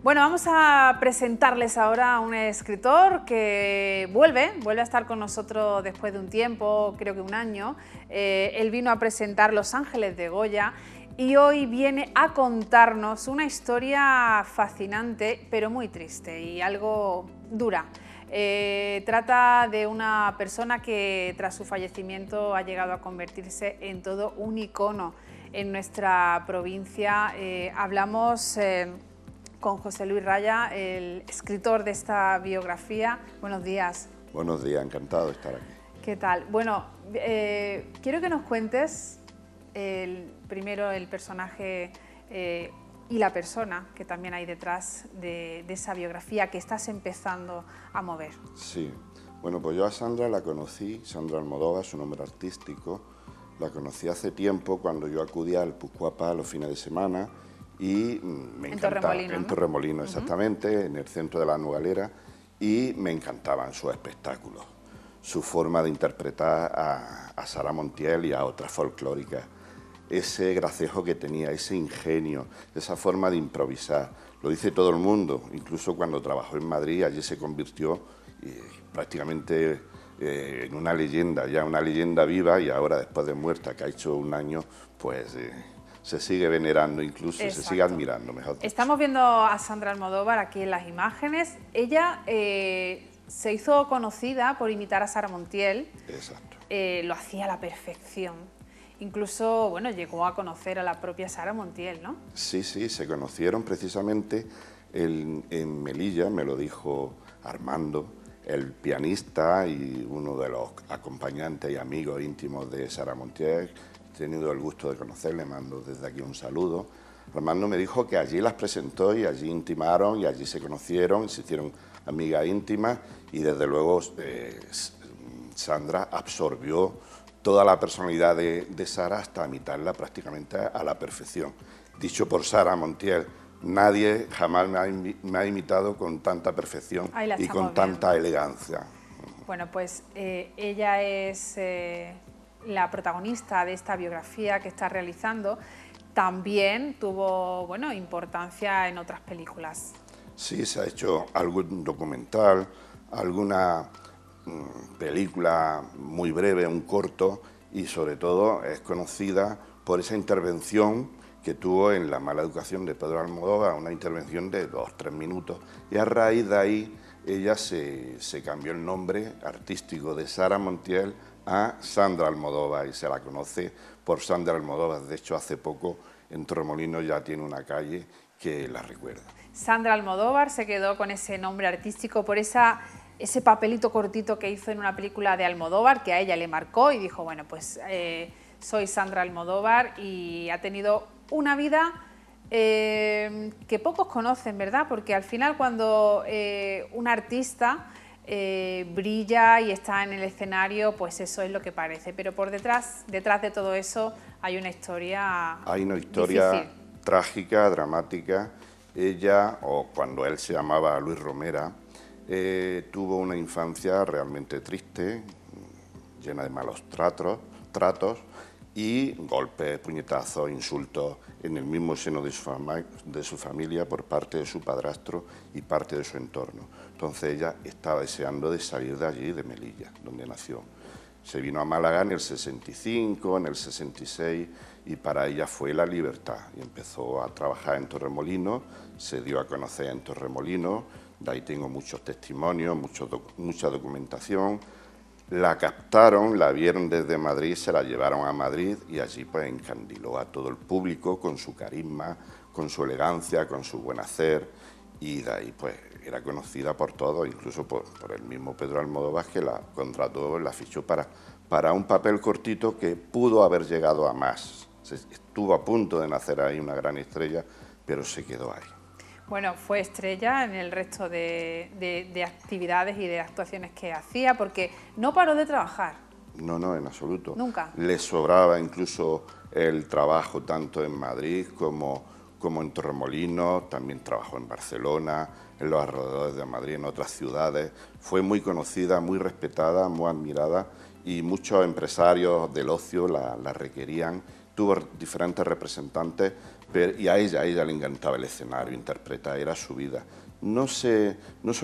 Bueno, vamos a presentarles ahora a un escritor que vuelve a estar con nosotros después de un tiempo, creo que un año. Él vino a presentar Los Ángeles de Goya y hoy viene a contarnos una historia fascinante, pero muy triste y algo dura. Trata de una persona que tras su fallecimiento ha llegado a convertirse en todo un icono en nuestra provincia. Hablamos con José Luis Raya, el escritor de esta biografía. Buenos días. Buenos días, encantado de estar aquí. ¿Qué tal? Bueno, quiero que nos cuentes primero el personaje y la persona que también hay detrás de esa biografía que estás empezando a mover. Sí, bueno, pues yo a Sandra la conocí, Sandra Almodóvar, su nombre artístico, la conocí hace tiempo cuando yo acudía al Pucuapá los fines de semana y me encantaba, Torremolino, en ¿no? Torremolino, exactamente, en el centro de la Nugalera, y me encantaban sus espectáculos, su forma de interpretar a Sara Montiel y a otras folclóricas, ese gracejo que tenía, ese ingenio, esa forma de improvisar. Lo dice todo el mundo, incluso cuando trabajó en Madrid, allí se convirtió prácticamente en una leyenda, ya una leyenda viva, y ahora después de muerta, que ha hecho un año, pues se sigue venerando incluso, Exacto. Se sigue admirando, mejor dicho. Estamos viendo a Sandra Almodóvar aquí en las imágenes. Ella se hizo conocida por imitar a Sara Montiel. Exacto. Lo hacía a la perfección. Incluso, bueno, llegó a conocer a la propia Sara Montiel, ¿no? Sí, sí, se conocieron precisamente en Melilla, me lo dijo Armando, el pianista y uno de los acompañantes y amigos íntimos de Sara Montiel. He tenido el gusto de conocerle, mando desde aquí un saludo. Armando me dijo que allí las presentó y allí intimaron y allí se conocieron, se hicieron amigas íntimas y desde luego Sandra absorbió toda la personalidad de Sara hasta imitarla prácticamente a la perfección. Dicho por Sara Montiel, nadie jamás me ha imitado con tanta perfección y con tanta elegancia. Bueno, pues ella es la protagonista de esta biografía que está realizando. También tuvo, bueno, importancia en otras películas. Sí, se ha hecho algún documental, alguna película muy breve, un corto, y sobre todo es conocida por esa intervención que tuvo en La mala educación de Pedro Almodóvar, una intervención de 2-3 minutos, y a raíz de ahí ella se cambió el nombre artístico de Sara Montiel a Sandra Almodóvar, y se la conoce por Sandra Almodóvar. De hecho, hace poco en Torremolinos ya tiene una calle que la recuerda. Sandra Almodóvar se quedó con ese nombre artístico por ese papelito cortito que hizo en una película de Almodóvar, que a ella le marcó y dijo, bueno, pues soy Sandra Almodóvar, y ha tenido una vida que pocos conocen, ¿verdad? Porque al final cuando un artista brilla y está en el escenario, pues eso es lo que parece, pero por detrás de todo eso hay una historia difícil, trágica, dramática. Ella, o cuando él se llamaba Luis Romera, tuvo una infancia realmente triste, llena de malos tratos y golpes, puñetazos, insultos en el mismo seno de su familia por parte de su padrastro y parte de su entorno. Entonces ella estaba deseando de salir de allí, de Melilla, donde nació. Se vino a Málaga en el 65, en el 66, y para ella fue la libertad. Y empezó a trabajar en Torremolinos, se dio a conocer en Torremolinos, de ahí tengo muchos testimonios, mucha documentación. La captaron, la vieron desde Madrid, se la llevaron a Madrid y allí pues encandiló a todo el público con su carisma, con su elegancia, con su buen hacer, y de ahí pues era conocida por todos, incluso por el mismo Pedro Almodóvar, que la contrató, la fichó para un papel cortito que pudo haber llegado a más. Estuvo a punto de nacer ahí una gran estrella, pero se quedó ahí. Bueno, fue estrella en el resto de actividades y de actuaciones que hacía, porque no paró de trabajar. No, no, en absoluto. Nunca. Le sobraba incluso el trabajo tanto en Madrid como en Torremolinos, también trabajó en Barcelona, en los alrededores de Madrid, en otras ciudades. Fue muy conocida, muy respetada, muy admirada, y muchos empresarios del ocio la requerían. Tuvo diferentes representantes y a ella le encantaba el escenario, interpretar, era su vida. No se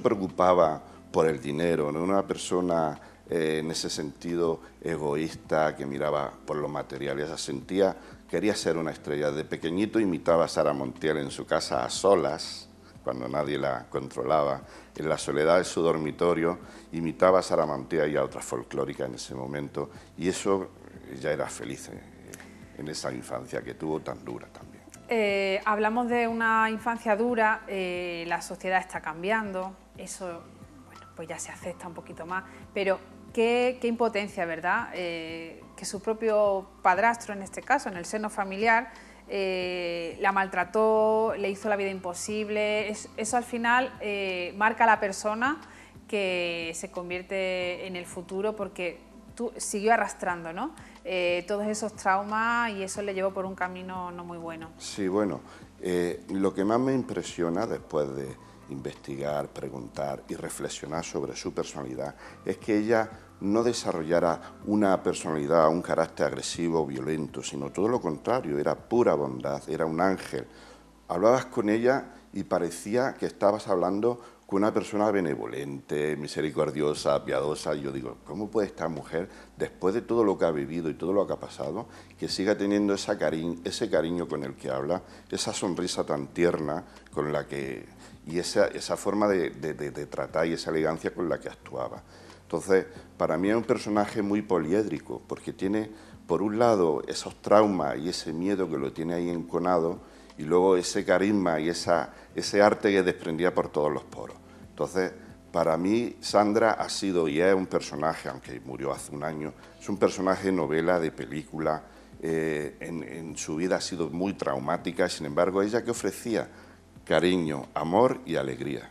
preocupaba por el dinero, no era una persona en ese sentido egoísta que miraba por lo material. Ella quería ser una estrella. De pequeñito imitaba a Sara Montiel en su casa a solas, cuando nadie la controlaba, en la soledad de su dormitorio, imitaba a Sara Montiel y a otras folclóricas en ese momento, y eso ya era feliz en esa infancia que tuvo tan dura también. Hablamos de una infancia dura, la sociedad está cambiando, eso bueno, pues ya se acepta un poquito más, pero qué impotencia, ¿verdad? Que su propio padrastro, en este caso, en el seno familiar, la maltrató, le hizo la vida imposible. Eso al final marca a la persona que se convierte en el futuro, porque siguió arrastrando, ¿no? Todos esos traumas, y eso le llevó por un camino no muy bueno. Sí, bueno, lo que más me impresiona después de investigar, preguntar y reflexionar sobre su personalidad es que ella no desarrollara una personalidad, un carácter agresivo o violento, sino todo lo contrario, era pura bondad, era un ángel. Hablabas con ella y parecía que estabas hablando con una persona benevolente, misericordiosa, piadosa. Y yo digo, ¿cómo puede esta mujer, después de todo lo que ha vivido y todo lo que ha pasado, que siga teniendo ese cariño con el que habla, esa sonrisa tan tierna con la que, y esa forma de tratar y esa elegancia con la que actuaba? Entonces, para mí es un personaje muy poliédrico, porque tiene, por un lado, esos traumas y ese miedo que lo tiene ahí enconado, y luego ese carisma y ese arte que desprendía por todos los poros. Entonces, para mí, Sandra ha sido y es un personaje, aunque murió hace un año, es un personaje de novela, de película. En su vida ha sido muy traumática, sin embargo, ella que ofrecía cariño, amor y alegría.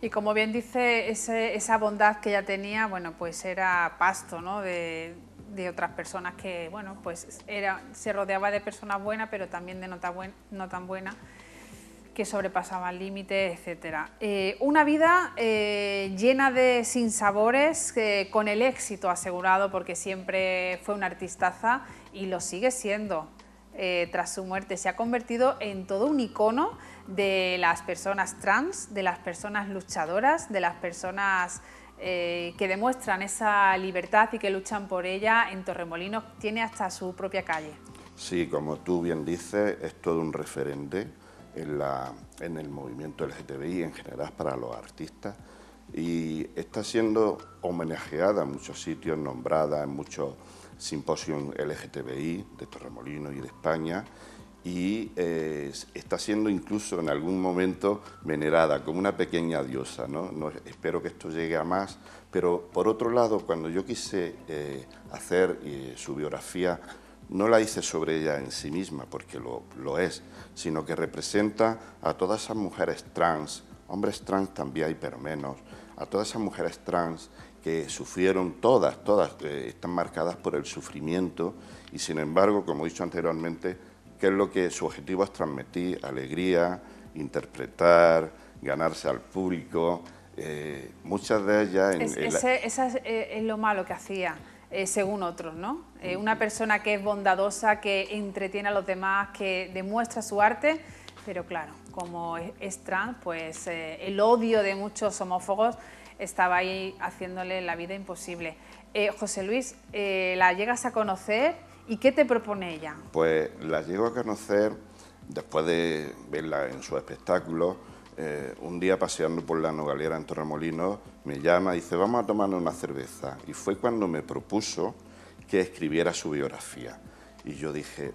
Y como bien dice, esa bondad que ella tenía, bueno, pues era pasto, ¿no?, de otras personas que, bueno, pues se rodeaba de personas buenas, pero también de no tan buenas, que sobrepasaban límites, etcétera. Una vida llena de sinsabores, con el éxito asegurado, porque siempre fue una artistaza y lo sigue siendo. Tras su muerte se ha convertido en todo un icono de las personas trans, de las personas luchadoras, de las personas que demuestran esa libertad y que luchan por ella. En Torremolinos tiene hasta su propia calle. Sí, como tú bien dices, es todo un referente en el movimiento LGTBI en general para los artistas, y está siendo homenajeada en muchos sitios, nombrada en muchos simposios LGTBI de Torremolinos y de España, y está siendo incluso en algún momento venerada como una pequeña diosa, ¿no? Espero que esto llegue a más, pero por otro lado, cuando yo quise hacer su biografía, no la hice sobre ella en sí misma, porque lo es, sino que representa a todas esas mujeres trans, hombres trans también hay, pero menos, a todas esas mujeres trans que sufrieron, todas están marcadas por el sufrimiento, y sin embargo, como he dicho anteriormente, que es lo que su objetivo es transmitir: alegría, interpretar, ganarse al público. Muchas de ellas... Esa es lo malo que hacía, según otros, ¿no? Una persona que es bondadosa, que entretiene a los demás, que demuestra su arte, pero claro, como es trans, pues el odio de muchos homófobos estaba ahí haciéndole la vida imposible. José Luis, ¿la llegas a conocer? ¿Y qué te propone ella? Pues la llego a conocer después de verla en su espectáculo. Un día paseando por la Nogalera en Torremolinos me llama y dice, vamos a tomarnos una cerveza. Y fue cuando me propuso que escribiera su biografía. Y yo dije,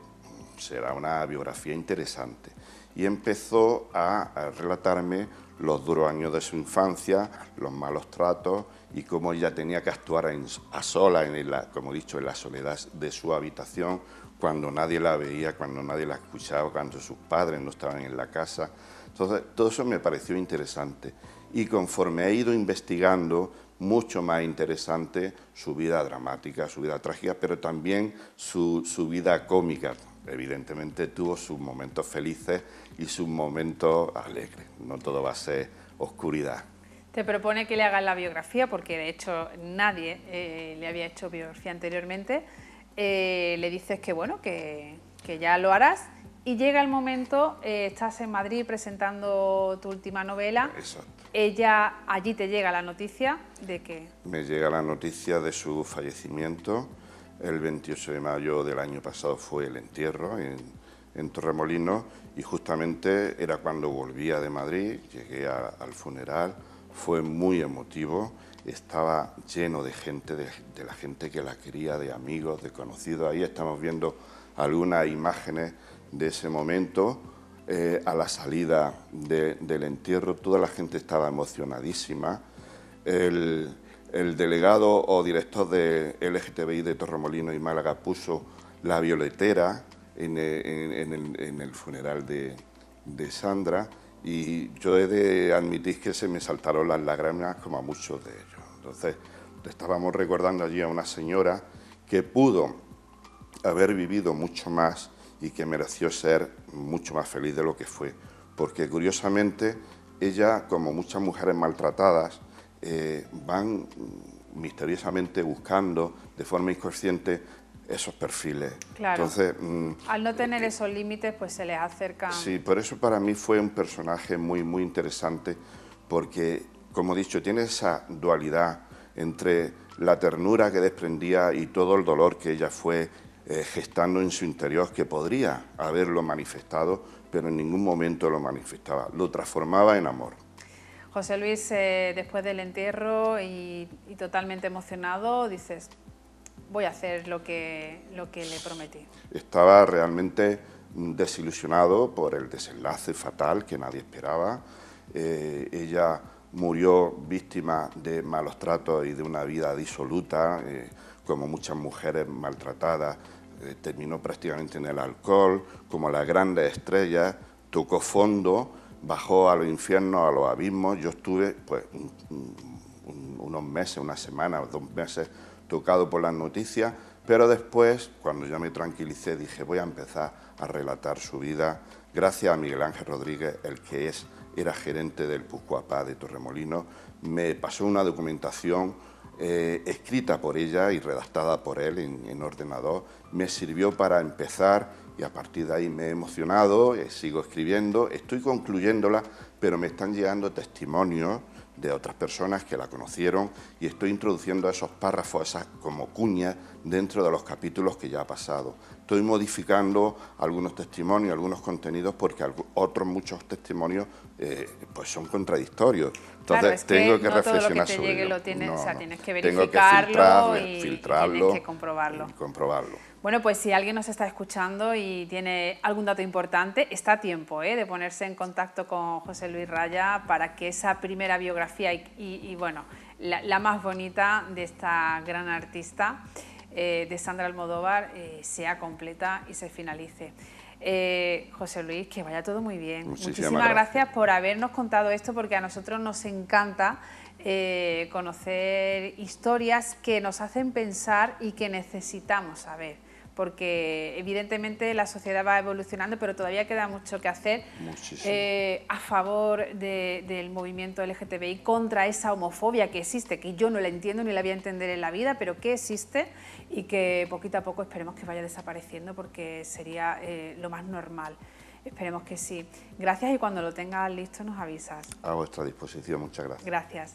será una biografía interesante. Y empezó a relatarme los duros años de su infancia, los malos tratos y cómo ella tenía que actuar a solas, como he dicho, en la soledad de su habitación, cuando nadie la veía, cuando nadie la escuchaba, cuando sus padres no estaban en la casa. Entonces, todo eso me pareció interesante. Y conforme he ido investigando, mucho más interesante su vida dramática, su vida trágica, pero también su vida cómica. Evidentemente tuvo sus momentos felices y sus momentos alegres. No todo va a ser oscuridad. Te propone que le hagas la biografía, porque de hecho nadie le había hecho biografía anteriormente. Le dices que bueno, que ya lo harás, Y llega el momento, estás en Madrid presentando tu última novela. Exacto. Allí te llega la noticia de que... Me llega la noticia de su fallecimiento. El 28 de mayo del año pasado fue el entierro en Torremolinos, y justamente era cuando volvía de Madrid, llegué al funeral, fue muy emotivo, estaba lleno de gente, de la gente que la quería, de amigos, de conocidos. Ahí estamos viendo algunas imágenes de ese momento. A la salida del entierro toda la gente estaba emocionadísima. El delegado o director de LGTBI de Torremolinos y Málaga puso la violetera en el funeral de Sandra, y yo he de admitir que se me saltaron las lágrimas como a muchos de ellos. Entonces, estábamos recordando allí a una señora que pudo haber vivido mucho más y que mereció ser mucho más feliz de lo que fue, porque curiosamente ella, como muchas mujeres maltratadas, van misteriosamente buscando de forma inconsciente esos perfiles. Claro. Entonces, al no tener esos límites, pues se les acercan. Sí, por eso para mí fue un personaje muy, muy interesante, porque, como he dicho, tiene esa dualidad entre la ternura que desprendía y todo el dolor que ella fue gestando en su interior, que podría haberlo manifestado, pero en ningún momento lo manifestaba, lo transformaba en amor. José Luis, después del entierro y totalmente emocionado, dices, voy a hacer lo que le prometí. Estaba realmente desilusionado por el desenlace fatal que nadie esperaba. Ella murió víctima de malos tratos y de una vida disoluta, como muchas mujeres maltratadas. Terminó prácticamente en el alcohol, como las grandes estrellas, tocó fondo, bajó a los infiernos, a los abismos. Yo estuve pues, unos meses, una semana o 2 meses tocado por las noticias, pero después, cuando ya me tranquilicé, dije, voy a empezar a relatar su vida, gracias a Miguel Ángel Rodríguez, el que era gerente del Pucuapá de Torremolinos. Me pasó una documentación escrita por ella y redactada por él en ordenador. Me sirvió para empezar y a partir de ahí me he emocionado, sigo escribiendo, estoy concluyéndola, pero me están llegando testimonios de otras personas que la conocieron y estoy introduciendo esos párrafos, esas como cuñas, dentro de los capítulos que ya ha pasado. Estoy modificando algunos testimonios, algunos contenidos, porque otros muchos testimonios pues son contradictorios. Entonces claro, es que tengo que no reflexionar todo lo que te sobre llegue ello. lo tienes, o sea, tienes que Tengo que verificarlo filtrarlo, y tienes que comprobarlo. Bueno, pues si alguien nos está escuchando y tiene algún dato importante, está a tiempo de ponerse en contacto con José Luis Raya para que esa primera biografía y bueno, la más bonita de esta gran artista, de Sandra Almodóvar, sea completa y se finalice. José Luis, que vaya todo muy bien. Muchísimas gracias por habernos contado esto, porque a nosotros nos encanta conocer historias que nos hacen pensar y que necesitamos saber, porque evidentemente la sociedad va evolucionando, pero todavía queda mucho que hacer a favor del movimiento LGTBI, contra esa homofobia que existe, que yo no la entiendo ni la voy a entender en la vida, pero que existe y que poquito a poco esperemos que vaya desapareciendo, porque sería lo más normal. Esperemos que sí. Gracias, y cuando lo tengas listo nos avisas. A vuestra disposición, muchas gracias. Gracias.